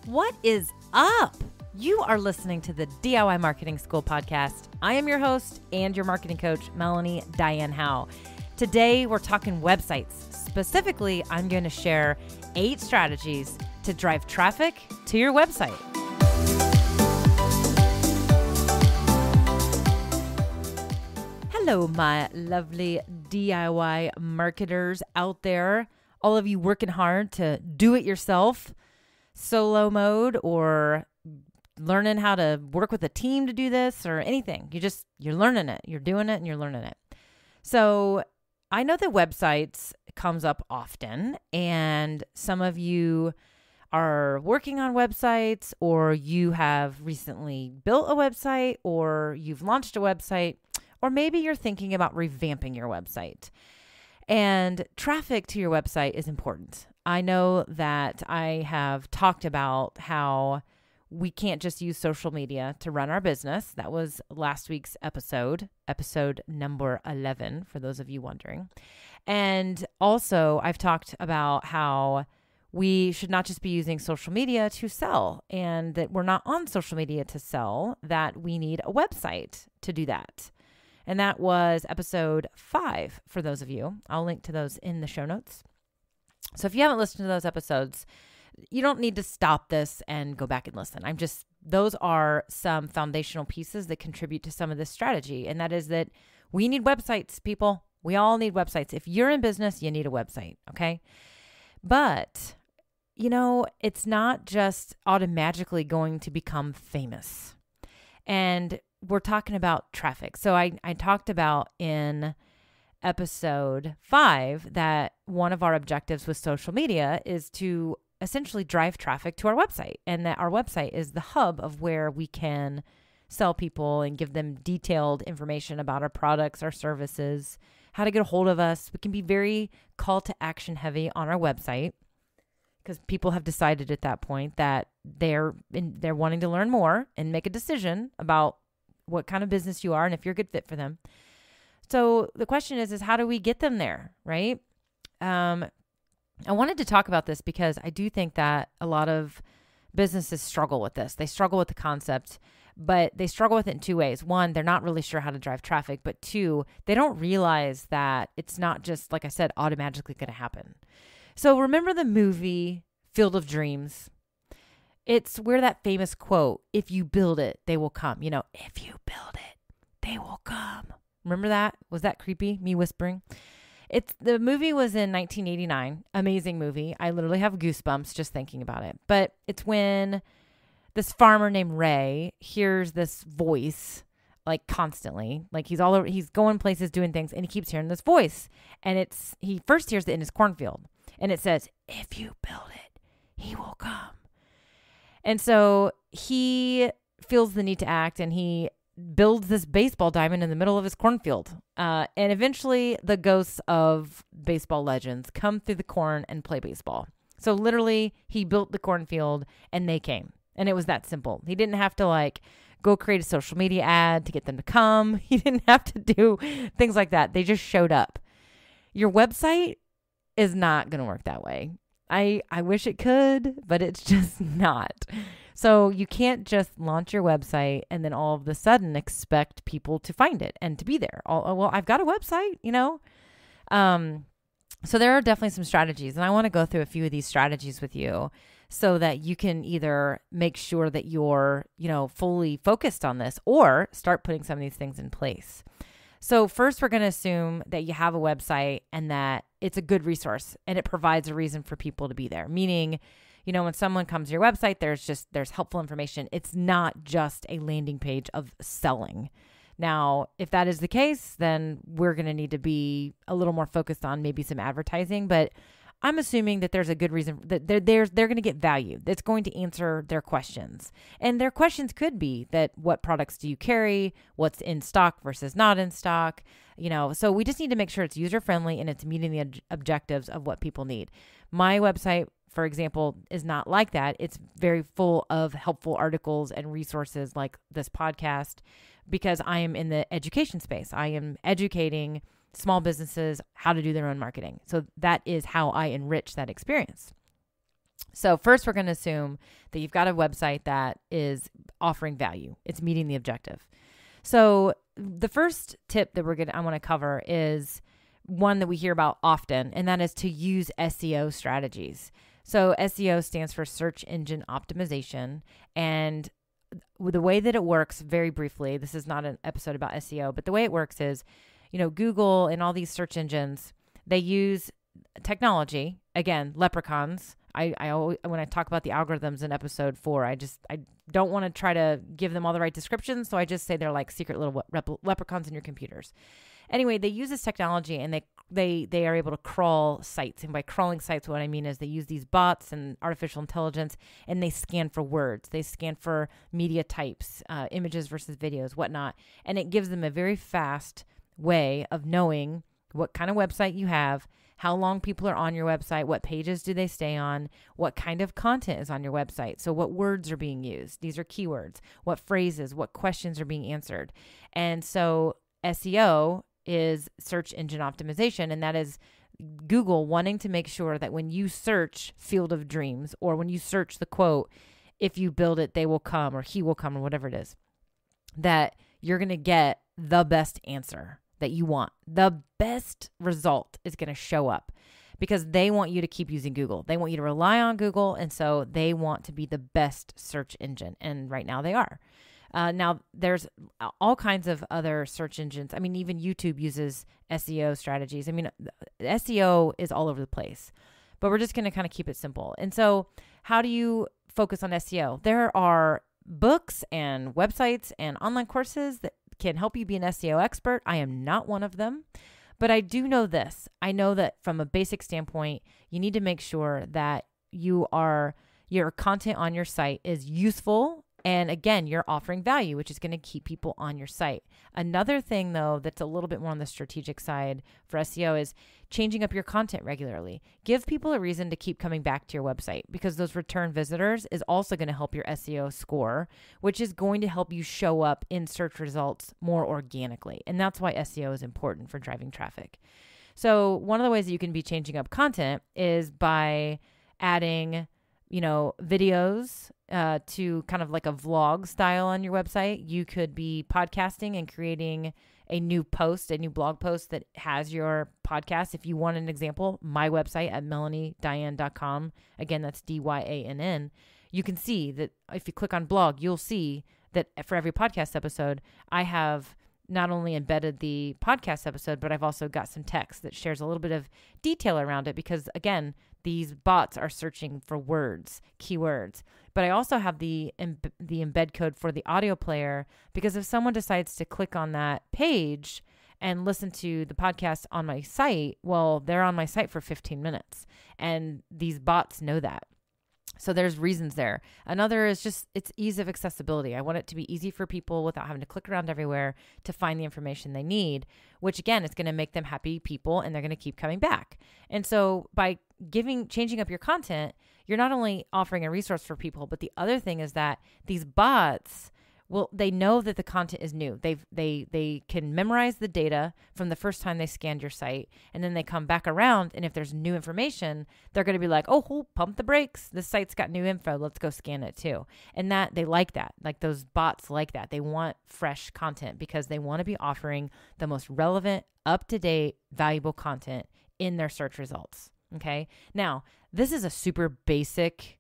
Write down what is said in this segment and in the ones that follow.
What is up? You are listening to the DIY Marketing School podcast. I am your host and your marketing coach, Melanie Diane Howe. Today, we're talking websites. Specifically, I'm going to share 8 strategies to drive traffic to your website. Hello, my lovely DIY marketers out there. All of you working hard to do it yourself, solo mode, or learning how to work with a team to do this or anything. You're learning it. You're doing it and you're learning it. So I know that websites comes up often, and some of you are working on websites, or you have recently built a website, or you've launched a website, or maybe you're thinking about revamping your website. And traffic to your website is important. I know that I have talked about how we can't just use social media to run our business. That was last week's episode number 11, for those of you wondering. And also, I've talked about how we should not just be using social media to sell, and that we're not on social media to sell, that we need a website to do that. And that was episode 5 for those of you. I'll link to those in the show notes. So if you haven't listened to those episodes, you don't need to stop this and go back and listen. Those are some foundational pieces that contribute to some of this strategy. And that is that we need websites, people. We all need websites. If you're in business, you need a website, okay? But, it's not just automatically going to become famous. And we're talking about traffic. So I talked about in episode 5 that one of our objectives with social media is to essentially drive traffic to our website, and that our website is the hub of where we can sell people and give them detailed information about our products, our services, how to get a hold of us. We can be very call to action heavy on our website because people have decided at that point that they're wanting to learn more and make a decision about what kind of business you are and if you're a good fit for them. So the question is how do we get them there, right? I wanted to talk about this because I do think that a lot of businesses struggle with this. They struggle with the concept, but they struggle with it in 2 ways. 1, they're not really sure how to drive traffic, but 2, they don't realize that it's not just, like I said, automatically going to happen. So remember the movie Field of Dreams? It's where that famous quote, if you build it, they will come. If you build it, they will come. Remember that? Was that creepy? Me whispering? The movie was in 1989. Amazing movie. I literally have goosebumps just thinking about it. But it's when this farmer named Ray hears this voice, like constantly, like he's all over, he's going places, doing things, and he keeps hearing this voice. And he first hears it in his cornfield, and it says, if you build it, he will come. And so he feels the need to act, and he builds this baseball diamond in the middle of his cornfield. And eventually the ghosts of baseball legends come through the corn and play baseball. So literally he built the cornfield and they came. And it was that simple. He didn't have to go create a social media ad to get them to come. He didn't have to do things like that. They just showed up. Your website is not going to work that way. I wish it could, but it's just not. So you can't just launch your website and then all of a sudden expect people to find it and to be there. Well, I've got a website, So there are definitely some strategies, and I want to go through a few of these strategies with you so that you can either make sure that you're, fully focused on this or start putting some of these things in place. So first, we're going to assume that you have a website and that it's a good resource and it provides a reason for people to be there. Meaning, when someone comes to your website, there's helpful information. It's not just a landing page of selling. Now, if that is the case, then we're going to need to be a little more focused on maybe some advertising. But I'm assuming that there's a good reason that they're going to get value that's going to answer their questions. And their questions could be that what products do you carry, what's in stock versus not in stock, so we just need to make sure it's user-friendly and it's meeting the objectives of what people need. My website, for example, is not like that. It's very full of helpful articles and resources like this podcast because I am in the education space. I am educating small businesses how to do their own marketing. So that is how I enrich that experience. So first, we're going to assume that you've got a website that is offering value. It's meeting the objective. So the first tip that I want to cover is one that we hear about often, and that is to use SEO strategies. So SEO stands for search engine optimization. And the way that it works, very briefly, this is not an episode about SEO, but the way it works is, Google and all these search engines, they use technology. Again, leprechauns. I always, when I talk about the algorithms in episode 4, I don't want to try to give them all the right descriptions. So I just say they're like secret little leprechauns in your computers. Anyway, they use this technology and they are able to crawl sites. And by crawling sites, what I mean is they use these bots and artificial intelligence, and they scan for words. They scan for media types, images versus videos, whatnot. And it gives them a very fast way of knowing what kind of website you have, how long people are on your website, what pages do they stay on, what kind of content is on your website. So what words are being used? These are keywords. What phrases, what questions are being answered? And so SEO is search engine optimization, and that is Google wanting to make sure that when you search Field of Dreams, or when you search the quote, if you build it, they will come, or he will come, or whatever it is, that you're going to get the best answer that you want. The best result is going to show up because they want you to keep using Google. They want you to rely on Google. And so they want to be the best search engine. And right now they are. Now there's all kinds of other search engines. I mean, even YouTube uses SEO strategies. I mean, SEO is all over the place, but we're just going to kind of keep it simple. And so how do you focus on SEO? There are books and websites and online courses that can help you be an SEO expert. I am not one of them, but I do know this. I know that from a basic standpoint, you need to make sure that your content on your site is useful. And again, you're offering value, which is going to keep people on your site. Another thing, though, that's a little bit more on the strategic side for SEO is changing up your content regularly. Give people a reason to keep coming back to your website, because those return visitors is also going to help your SEO score, which is going to help you show up in search results more organically. And that's why SEO is important for driving traffic. So one of the ways that you can be changing up content is by adding videos to kind of like a vlog style on your website. You could be podcasting and creating a new blog post that has your podcast. If you want an example, my website at melaniediane.com, again, that's DYANN, you can see that if you click on blog, you'll see that for every podcast episode, I have not only embedded the podcast episode, but I've also got some text that shares a little bit of detail around it, because again, these bots are searching for words, keywords. But I also have the embed code for the audio player, because if someone decides to click on that page and listen to the podcast on my site, well, they're on my site for 15 minutes, and these bots know that. So there's reasons there. Another is just it's ease of accessibility. I want it to be easy for people without having to click around everywhere to find the information they need, which again, is going to make them happy people, and they're going to keep coming back. And so by changing up your content, you're not only offering a resource for people, but the other thing is that these bots, well, they know that the content is new. They can memorize the data from the first time they scanned your site, and then they come back around, and if there's new information, they're going to be like, oh, pump the brakes. This site's got new info. Let's go scan it too. And that they like that. Like those bots like that. They want fresh content because they want to be offering the most relevant, up-to-date, valuable content in their search results. Okay. Now, this is a super basic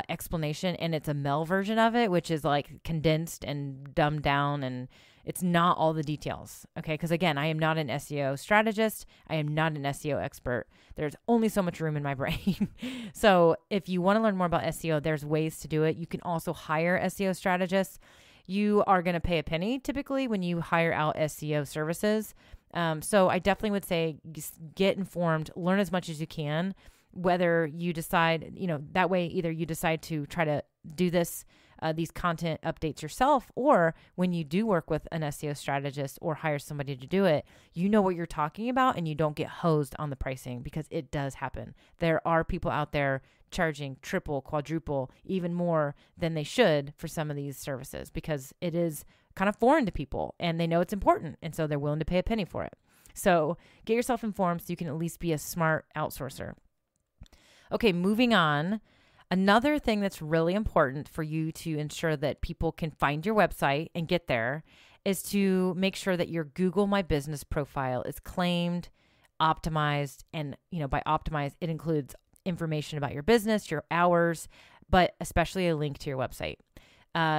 explanation, and it's a Mel version of it, which is like condensed and dumbed down, and it's not all the details. Okay. Because again, I am not an SEO strategist. I am not an SEO expert. There's only so much room in my brain. So if you want to learn more about SEO, there's ways to do it. You can also hire SEO strategists. You are going to pay a penny typically when you hire out SEO services. So I definitely would say get informed, learn as much as you can, whether you decide, that way either you decide to try to do these content updates yourself, or when you do work with an SEO strategist or hire somebody to do it, you know what you're talking about and you don't get hosed on the pricing, because it does happen. There are people out there charging triple, quadruple, even more than they should for some of these services, because it is kind of foreign to people and they know it's important. And so they're willing to pay a penny for it. So get yourself informed so you can at least be a smart outsourcer. Okay, moving on. Another thing that's really important for you to ensure that people can find your website and get there is to make sure that your Google My Business profile is claimed, optimized, and by optimized, it includes information about your business, your hours, but especially a link to your website.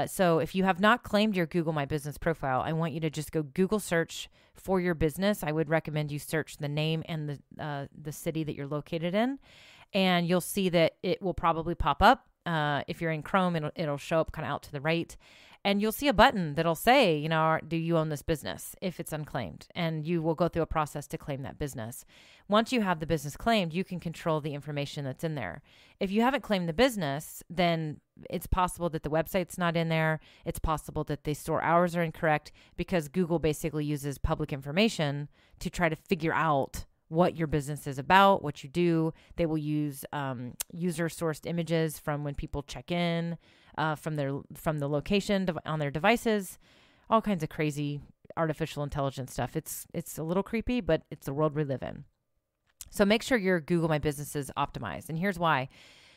So if you have not claimed your Google My Business profile, I want you to just go Google search for your business. I would recommend you search the name and the city that you're located in, and you'll see that it will probably pop up. If you're in Chrome, it'll show up kind of out to the right, and you'll see a button that'll say, do you own this business if it's unclaimed? And you will go through a process to claim that business. Once you have the business claimed, you can control the information that's in there. If you haven't claimed the business, then it's possible that the website's not in there. It's possible that the store hours are incorrect because Google basically uses public information to try to figure out what your business is about, what you do. They will use user-sourced images from when people check in, from the location on their devices, all kinds of crazy artificial intelligence stuff. It's a little creepy, but it's the world we live in. So make sure your Google My Business is optimized. And here's why.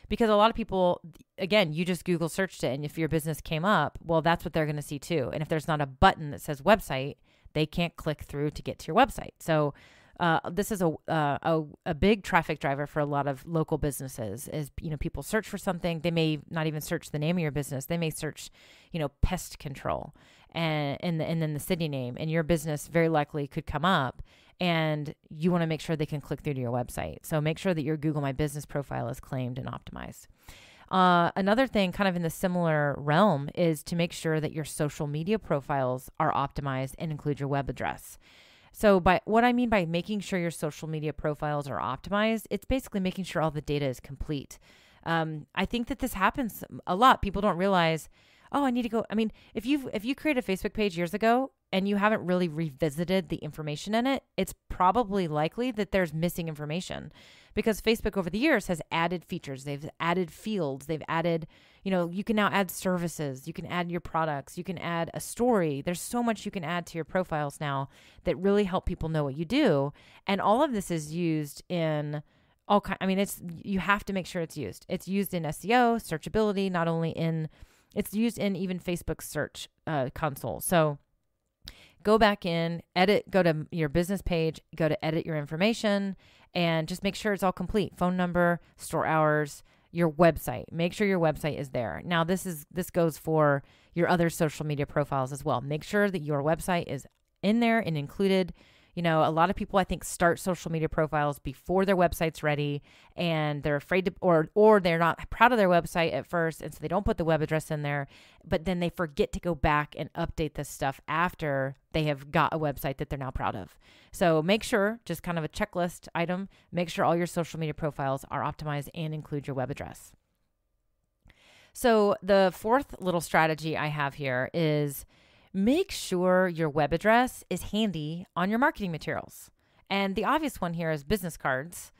Because a lot of people, again, you just Google searched it, and if your business came up, well, that's what they're going to see too. And if there's not a button that says website, they can't click through to get to your website. So this is a big traffic driver for a lot of local businesses. Is people search for something, they may not even search the name of your business. They may search, pest control and then the city name, and your business very likely could come up. And you want to make sure they can click through to your website. So make sure that your Google My Business profile is claimed and optimized. Another thing kind of in the similar realm is to make sure that your social media profiles are optimized and include your web address. So by what I mean by making sure your social media profiles are optimized, it's basically making sure all the data is complete. I think that this happens a lot. People don't realize, I need to go. I mean, if you created a Facebook page years ago and you haven't really revisited the information in it, it's probably likely that there's missing information because Facebook over the years has added features. They've added fields. They've added, you can now add services. You can add your products. You can add a story. There's so much you can add to your profiles now that really help people know what you do. And all of this is used in all kind. I mean, you have to make sure it's used. It's used in SEO, searchability, not only it's used in even Facebook search console. So go back in, go to your business page, go to edit your information, and just make sure it's all complete. Phone number, store hours, your website. Make sure your website is there. Now, this goes for your other social media profiles as well. Make sure that your website is in there and included. A lot of people, I think, start social media profiles before their website's ready, and they're afraid to, or they're not proud of their website at first, and so they don't put the web address in there, but then they forget to go back and update this stuff after they have got a website that they're now proud of. So make sure, just kind of a checklist item, make sure all your social media profiles are optimized and include your web address. So the fourth little strategy I have here is make sure your web address is handy on your marketing materials. And the obvious one here is business cards.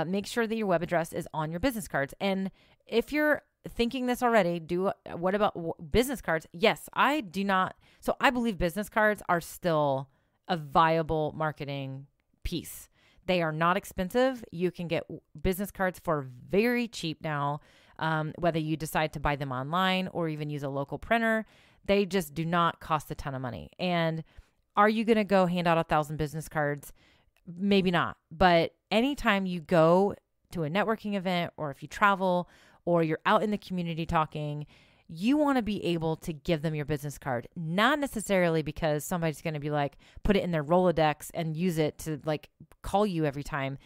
Make sure that your web address is on your business cards. And if you're thinking this already, what about business cards? Yes, I do not. So I believe business cards are still a viable marketing piece. They are not expensive. You can get business cards for very cheap now, whether you decide to buy them online or even use a local printer. They just do not cost a ton of money. And are you going to go hand out 1,000 business cards? Maybe not. But anytime you go to a networking event, or if you travel, or you're out in the community talking, you want to be able to give them your business card. Not necessarily because somebody's going to be like, put it in their Rolodex and use it to like call you every time.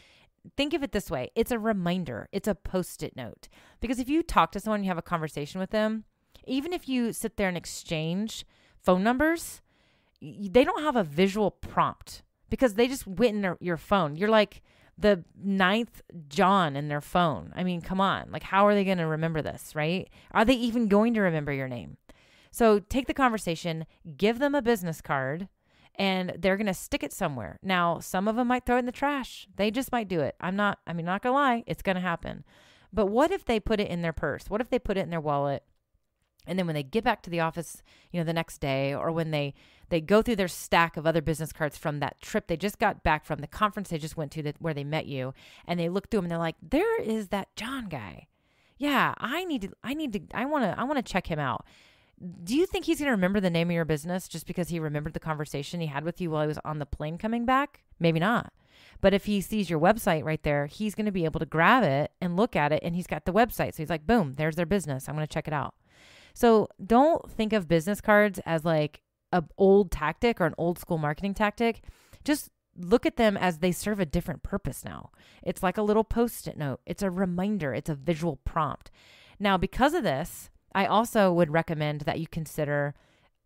Think of it this way. It's a reminder. It's a Post-it note. Because if you talk to someone, you have a conversation with them, even if you sit there and exchange phone numbers, they don't have a visual prompt because they just went in your phone. You're like the 9th John in their phone. I mean, come on. Like, how are they going to remember this, right? Are they even going to remember your name? So take the conversation, give them a business card, and they're going to stick it somewhere. Now, some of them might throw it in the trash. They just might do it. not going to lie. It's going to happen. But what if they put it in their purse? What if they put it in their wallet? And then when they get back to the office, the next day, or when they go through their stack of other business cards from that trip they just got back from, the conference they just went to where they met you, and they look through them and they're like, there is that John guy. yeah, I want to check him out. Do you think he's going to remember the name of your business just because he remembered the conversation he had with you while he was on the plane coming back? Maybe not. But if he sees your website right there, he's going to be able to grab it and look at it, and he's got the website. So he's like, boom, there's their business. I'm going to check it out. So don't think of business cards as like an old tactic or an old school marketing tactic. Just look at them as they serve a different purpose now. It's like a little Post-it note. It's a reminder. It's a visual prompt. Now, because of this, I also would recommend that you consider,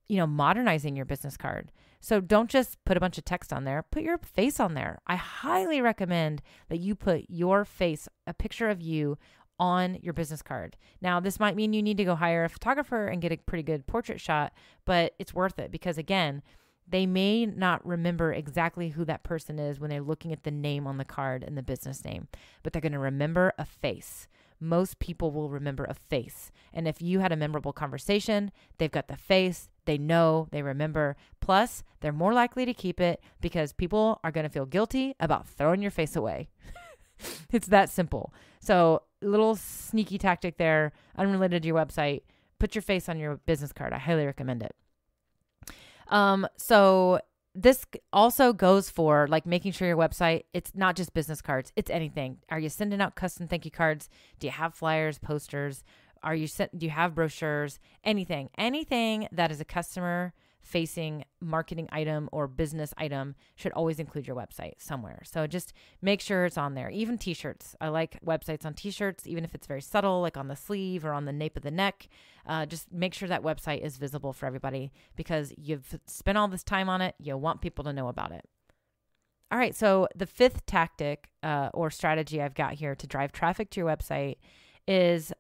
modernizing your business card. So don't just put a bunch of text on there. Put your face on there. I highly recommend that you put your face, a picture of you, on your business card. Now, this might mean you need to go hire a photographer and get a pretty good portrait shot, but it's worth it because, again, they may not remember exactly who that person is when they're looking at the name on the card and the business name, but they're going to remember a face. Most people will remember a face. And if you had a memorable conversation, they've got the face, they know, they remember. Plus, they're more likely to keep it because people are going to feel guilty about throwing your face away. It's that simple. So, little sneaky tactic there, unrelated to your website. Put your face on your business card. I highly recommend it. So this also goes for like making sure your website, it's not just business cards, it's anything. Are you sending out custom thank you cards? Do you have flyers, posters? Do you have brochures? Anything that is a customer facing marketing item or business item should always include your website somewhere. So just make sure it's on there. Even t-shirts. I like websites on t-shirts, even if it's very subtle, like on the sleeve or on the nape of the neck. Just make sure that website is visible for everybody because you've spent all this time on it. You want people to know about it. All right. So the fifth tactic or strategy I've got here to drive traffic to your website is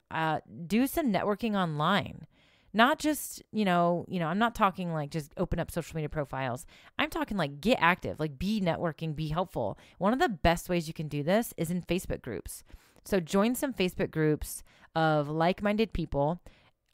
do some networking online. Not just, I'm not talking like just open up social media profiles. I'm talking like get active, like be networking, be helpful. One of the best ways you can do this is in Facebook groups. So join some Facebook groups of like-minded people.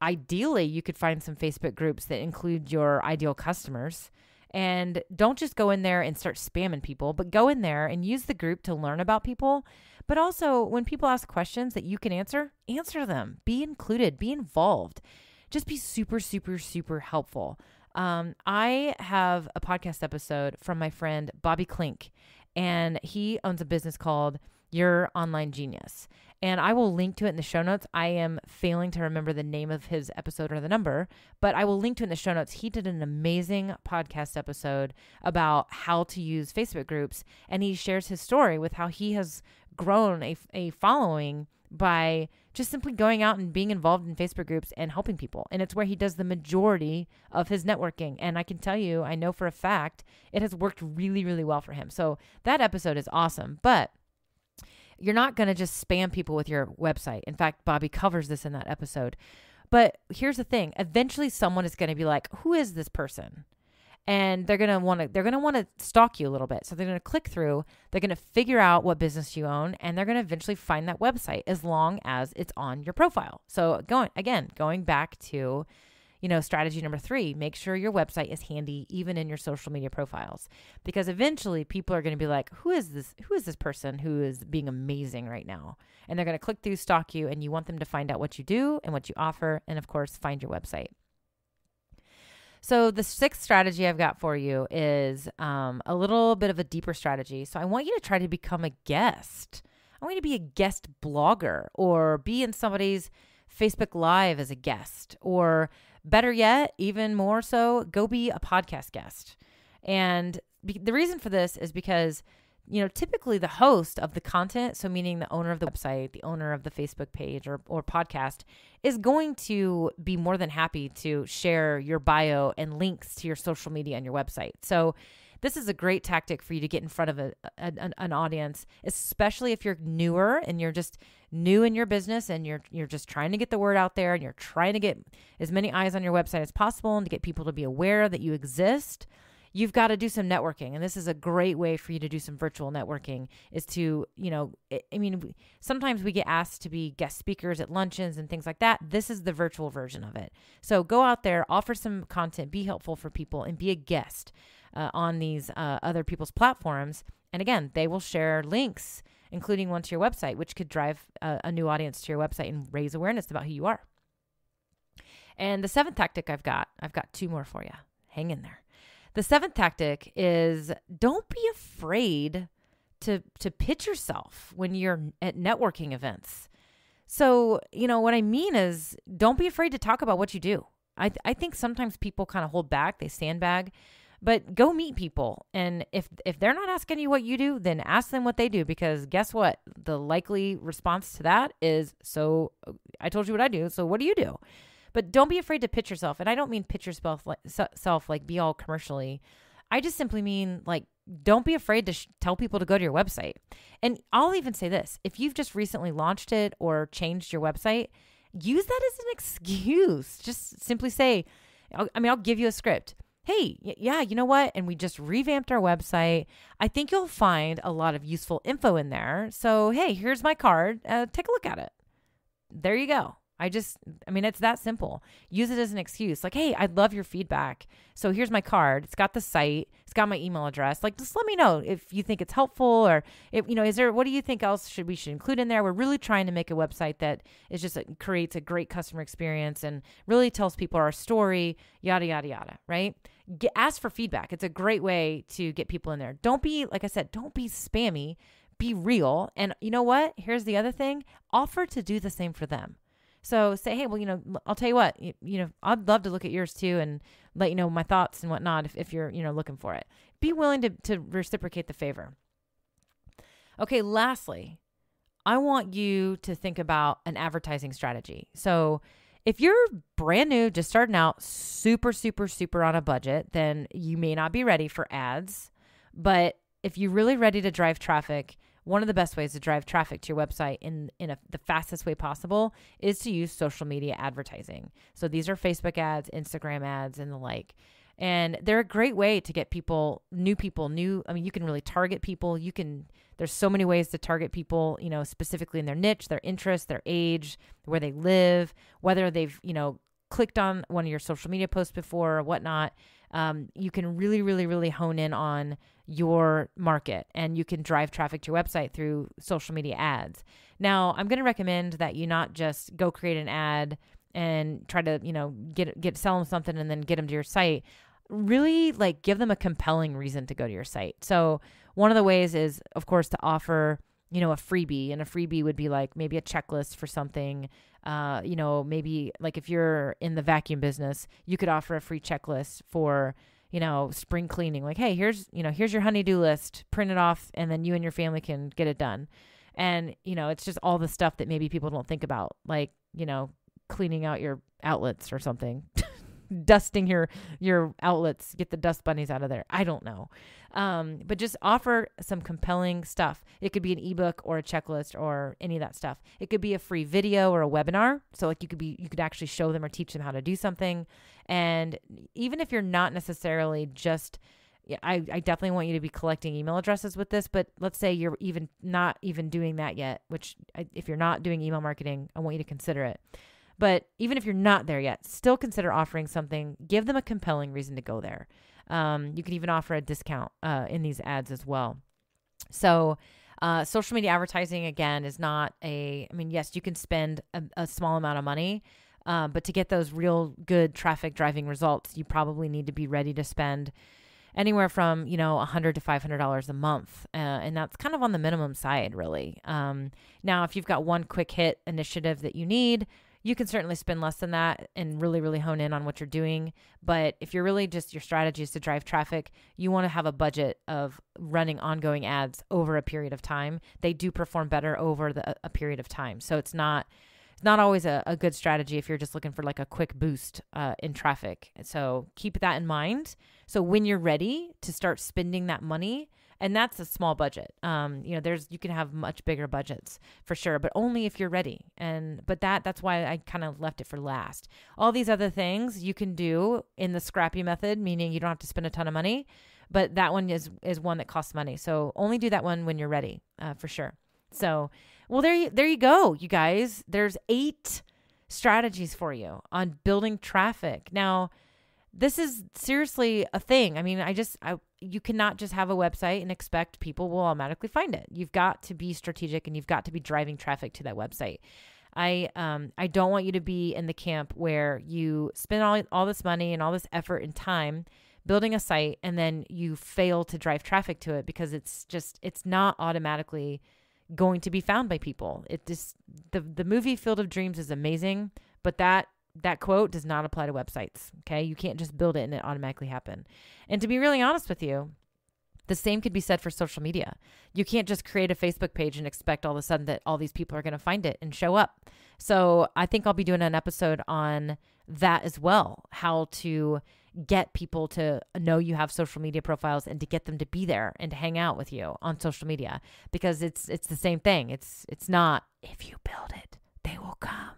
Ideally, you could find some Facebook groups that include your ideal customers. And don't just go in there and start spamming people, but go in there and use the group to learn about people. But also, when people ask questions that you can answer them. Be included, be involved. Just be super, super, super helpful. I have a podcast episode from my friend Bobby Klink, and he owns a business called Your Online Genius. And I will link to it in the show notes. I am failing to remember the name of his episode or the number, but I will link to it in the show notes. He did an amazing podcast episode about how to use Facebook groups, and he shares his story with how he has grown a following by just simply going out and being involved in Facebook groups and helping people. And it's where he does the majority of his networking. And I can tell you, I know for a fact, it has worked really, really well for him. So that episode is awesome. But you're not going to just spam people with your website. In fact, Bobby covers this in that episode. But here's the thing. Eventually someone is going to be like, who is this person? And they're going to want to stalk you a little bit. So they're going to click through, they're going to figure out what business you own, and they're going to eventually find that website as long as it's on your profile. So going back to, strategy number 3, make sure your website is handy even in your social media profiles, because eventually people are going to be like, who is this person who is being amazing right now? And they're going to click through, stalk you, and you want them to find out what you do and what you offer. And of course, find your website. So the 6th strategy I've got for you is a little bit of a deeper strategy. So I want you to try to become a guest. I want you to be a guest blogger or be in somebody's Facebook Live as a guest, or better yet, even more so, go be a podcast guest. And the reason for this is because typically the host of the content, so meaning the owner of the website, the owner of the Facebook page or podcast, is going to be more than happy to share your bio and links to your social media and your website. So this is a great tactic for you to get in front of an audience, especially if you're newer and you're just new in your business and you're just trying to get the word out there and you're trying to get as many eyes on your website as possible and to get people to be aware that you exist. You've got to do some networking. And this is a great way for you to do some virtual networking is to, sometimes we get asked to be guest speakers at luncheons and things like that. This is the virtual version of it. So go out there, offer some content, be helpful for people, and be a guest on these other people's platforms. And again, they will share links including one to your website, which could drive a new audience to your website and raise awareness about who you are. And the seventh tactic I've got two more for you. Hang in there. The seventh tactic is don't be afraid to pitch yourself when you're at networking events. So, what I mean is don't be afraid to talk about what you do. I think sometimes people kind of hold back, they sandbag, but go meet people. And if they're not asking you what you do, then ask them what they do, because guess what? The likely response to that is, so I told you what I do, so what do you do? But don't be afraid to pitch yourself. And I don't mean pitch yourself like be all commercially. I just simply mean like, don't be afraid to tell people to go to your website. And I'll even say this, if you've just recently launched it or changed your website, use that as an excuse. Just simply say, I'll give you a script. Hey, yeah, you know what? And we just revamped our website. I think you'll find a lot of useful info in there. So, hey, here's my card. Take a look at it. There you go. It's that simple. Use it as an excuse. Like, hey, I'd love your feedback. So here's my card. It's got the site. It's got my email address. Like, just let me know if you think it's helpful, or if, what do you think else we should include in there? We're really trying to make a website that is just creates a great customer experience and really tells people our story, yada, yada, yada, right? Ask for feedback. It's a great way to get people in there. Don't be, like I said, don't be spammy, be real. And you know what? Here's the other thing. Offer to do the same for them. So say, hey, well, I'll tell you what, I'd love to look at yours too and let you know my thoughts and whatnot if you're, looking for it. Be willing to reciprocate the favor. Okay, lastly, I want you to think about an advertising strategy. So if you're brand new, just starting out, super, super, super on a budget, then you may not be ready for ads. But if you're really ready to drive traffic, one of the best ways to drive traffic to your website in the fastest way possible is to use social media advertising. So these are Facebook ads, Instagram ads, and the like. And they're a great way to get new people. You can really target people. There's so many ways to target people, specifically in their niche, their interests, their age, where they live, whether they've, clicked on one of your social media posts before or whatnot. You can really, really, really hone in on your market, and you can drive traffic to your website through social media ads. Now, I'm going to recommend that you not just go create an ad and try to, sell them something and then get them to your site. Really, give them a compelling reason to go to your site. So one of the ways is, of course, to offer, a freebie, and a freebie would be like maybe a checklist for something. Maybe like if you're in the vacuum business, you could offer a free checklist for, spring cleaning. Like, hey, here's your honey-do list, print it off, and then you and your family can get it done. And, it's just all the stuff that maybe people don't think about, like, cleaning out your outlets or something, dusting your outlets, get the dust bunnies out of there. I don't know. But just offer some compelling stuff. It could be an ebook or a checklist or any of that stuff. It could be a free video or a webinar. So like you could actually show them or teach them how to do something. And even if you're not necessarily I definitely want you to be collecting email addresses with this, but let's say you're not even doing that yet, if you're not doing email marketing, I want you to consider it. But even if you're not there yet, still consider offering something. Give them a compelling reason to go there. You can even offer a discount in these ads as well. So social media advertising, again, is not yes, you can spend a small amount of money, but to get those real good traffic driving results, you probably need to be ready to spend anywhere from, $100 to $500 a month. And that's kind of on the minimum side, really. Now, if you've got one quick hit initiative that you need, you can certainly spend less than that and really, really hone in on what you're doing. But if you're really just your strategy is to drive traffic, you want to have a budget of running ongoing ads over a period of time. They do perform better over a period of time. So it's not always a good strategy if you're just looking for like a quick boost in traffic. So keep that in mind. So when you're ready to start spending that money, and that's a small budget. You can have much bigger budgets for sure, but only if you're ready. But that's why I kind of left it for last. All these other things you can do in the scrappy method, meaning you don't have to spend a ton of money, but that one is one that costs money. So only do that one when you're ready, for sure. So, well, there you go, you guys. There's 8 strategies for you on building traffic. Now, this is seriously a thing. I mean, you cannot just have a website and expect people will automatically find it. You've got to be strategic and you've got to be driving traffic to that website. I don't want you to be in the camp where you spend all this money and all this effort and time building a site and then you fail to drive traffic to it because it's not automatically going to be found by people. The movie Field of Dreams is amazing, but that quote does not apply to websites. Okay. You can't just build it and it automatically happen. And to be really honest with you, the same could be said for social media. You can't just create a Facebook page and expect all of a sudden that all these people are going to find it and show up. So I think I'll be doing an episode on that as well, how to get people to know you have social media profiles and to get them to be there and to hang out with you on social media, because it's the same thing. It's not, if you build it, they will come.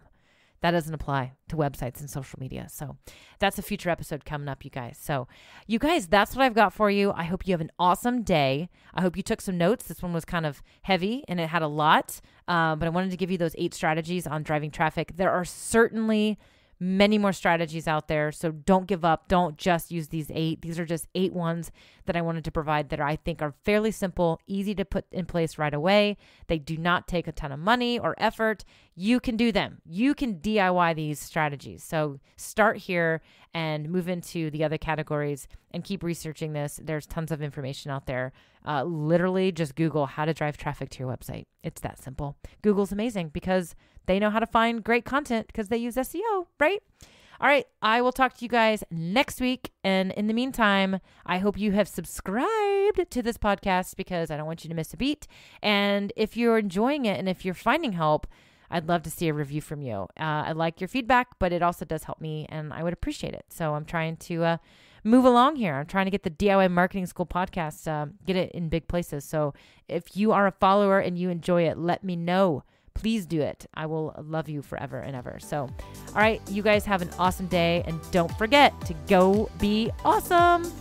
That doesn't apply to websites and social media. So that's a future episode coming up, you guys. So you guys, that's what I've got for you. I hope you have an awesome day. I hope you took some notes. This one was kind of heavy and it had a lot, but I wanted to give you those 8 strategies on driving traffic. There are certainly many more strategies out there. So don't give up. Don't just use these 8. These are just 8 ones that I wanted to provide that I think are fairly simple, easy to put in place right away. They do not take a ton of money or effort. You can do them. You can DIY these strategies. So start here and move into the other categories and keep researching this. There's tons of information out there. Literally just Google how to drive traffic to your website. It's that simple. Google's amazing because they know how to find great content because they use SEO, right? All right. I will talk to you guys next week. And in the meantime, I hope you have subscribed to this podcast because I don't want you to miss a beat. And if you're enjoying it and if you're finding help, I'd love to see a review from you. I like your feedback, but it also does help me and I would appreciate it. So I'm trying to move along here. I'm trying to get the DIY Marketing School podcast, get it in big places. So if you are a follower and you enjoy it, let me know. Please do it. I will love you forever and ever. So, all right, you guys have an awesome day and don't forget to go be awesome.